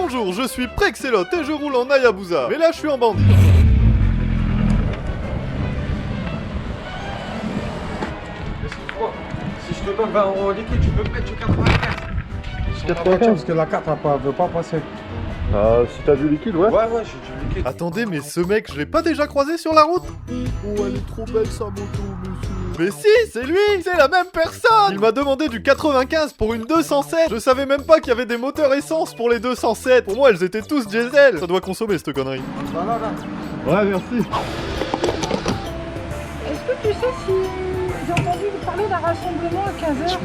Bonjour, je suis Prexelot et je roule en Hayabusa. Mais là, je suis en bandit. Excuse-moi, si je te donne 20 € liquide, tu peux me mettre sur 95. Sur la voiture, parce que la carte ne veut pas passer. Ah, si t'as du liquide, ouais. Ouais, j'ai du liquide. Attendez, mais ce mec, je l'ai pas déjà croisé sur la route? Oh, elle est trop belle sa moto, monsieur. Mais si, c'est lui, c'est la même personne. Il m'a demandé du 95 pour une 207. Je savais même pas qu'il y avait des moteurs essence pour les 207. Pour moi, elles étaient tous diesel. Ça doit consommer cette connerie. Voilà, là. Ouais, merci. Est-ce que tu sais si j'ai entendu parler d'un rassemblement à 15h?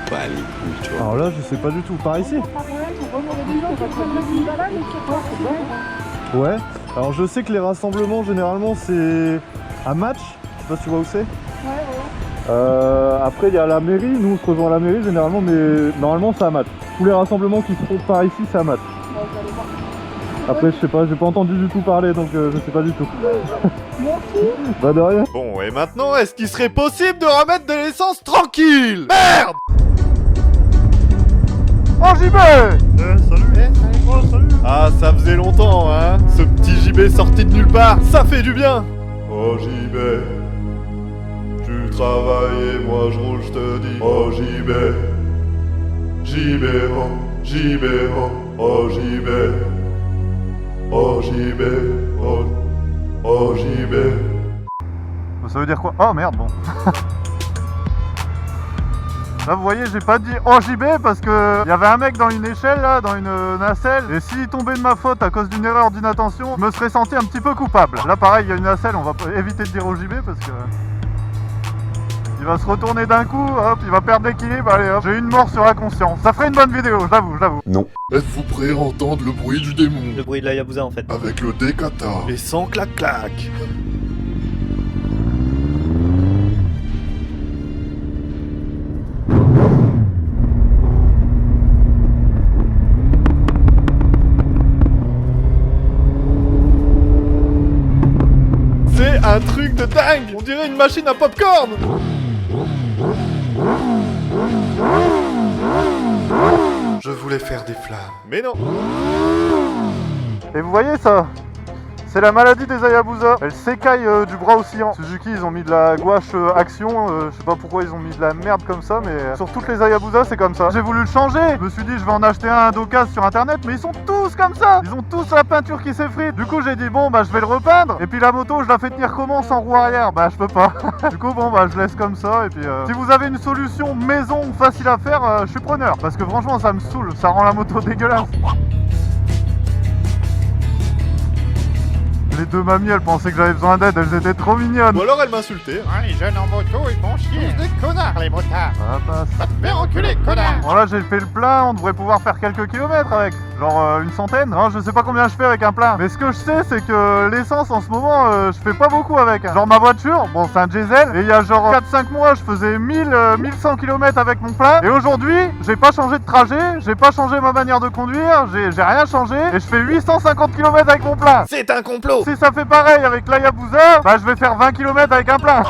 Pas les couilles, tu vois. Alors là, je sais pas du tout. Par ici? Pas de problème, il y a des gens qui prennent une balade et qui partent. Ouais. Alors je sais que les rassemblements, généralement, c'est à match. Je sais pas si tu vois où c'est. Ouais. Après, il y a la mairie. Nous, on se rejoint à la mairie, généralement, mais normalement, c'est à match. Tous les rassemblements qui se font par ici, c'est à match. Bon, vous allez voir. Après, je sais pas, j'ai pas entendu du tout parler, donc je sais pas du tout. Merci. Bah de rien. Bon, et maintenant, est-ce qu'il serait possible de remettre de l'essence tranquille? Merde! Oh, JB! Salut. Oh, salut. Ah, ça faisait longtemps, hein? Ce petit JB sorti de nulle part, ça fait du bien! Oh, JB, tu travailles et moi je roule, je te dis. Oh, JB, JB, oh, JB, oh, oh, JB, oh, JB, oh, oh, JB. Ça veut dire quoi? Oh merde, bon. Là vous voyez, j'ai pas dit oh JB parce que y avait un mec dans une échelle là, dans une nacelle, et s'il tombait de ma faute à cause d'une erreur d'inattention, je me serais senti un petit peu coupable. Là pareil, il y a une nacelle, on va éviter de dire au JB parce que il va se retourner d'un coup, hop, il va perdre l'équilibre, allez hop, j'ai une mort sur la conscience. Ça ferait une bonne vidéo, j'avoue. Non. Êtes-vous prêt à entendre le bruit du démon? Le bruit de la Yabusa en fait. Avec le décata. Et sans clac-clac. C'est un truc de dingue. On dirait une machine à popcorn. Je voulais faire des flammes. Mais non. Et vous voyez ça? C'est la maladie des Hayabusa. Elle s'écaille du bras oscillant. Suzuki, ils ont mis de la gouache action. Je sais pas pourquoi ils ont mis de la merde comme ça, mais sur toutes les Hayabusa, c'est comme ça. J'ai voulu le changer. Je me suis dit, je vais en acheter un d'occasion sur internet, mais ils sont tous comme ça. Ils ont tous la peinture qui s'effrite. Du coup, j'ai dit, bon, bah, je vais le repeindre. Et puis la moto, je la fais tenir comment sans roue arrière? Bah, je peux pas. Du coup, bon, bah, je laisse comme ça. Et puis, si vous avez une solution maison facile à faire, je suis preneur. Parce que franchement, ça me saoule. Ça rend la moto dégueulasse. Les deux mamies, elles pensaient que j'avais besoin d'aide, elles étaient trop mignonnes. Ou alors elle m'insultait. Ah, les jeunes en moto, ils font chier. Tous des connards, les motards. Ah, passe. Va te faire enculer, connard. Bon là j'ai fait le plein, on devrait pouvoir faire quelques kilomètres avec, genre une centaine, hein, je sais pas combien je fais avec un plein, mais ce que je sais c'est que l'essence en ce moment je fais pas beaucoup avec, genre ma voiture, bon c'est un diesel, et il y a genre 4-5 mois je faisais 1100 km avec mon plein, et aujourd'hui j'ai pas changé de trajet, j'ai pas changé ma manière de conduire, j'ai rien changé, et je fais 850 km avec mon plein. C'est un complot. Si ça fait pareil avec l'Hayabusa, bah je vais faire 20 km avec un plein.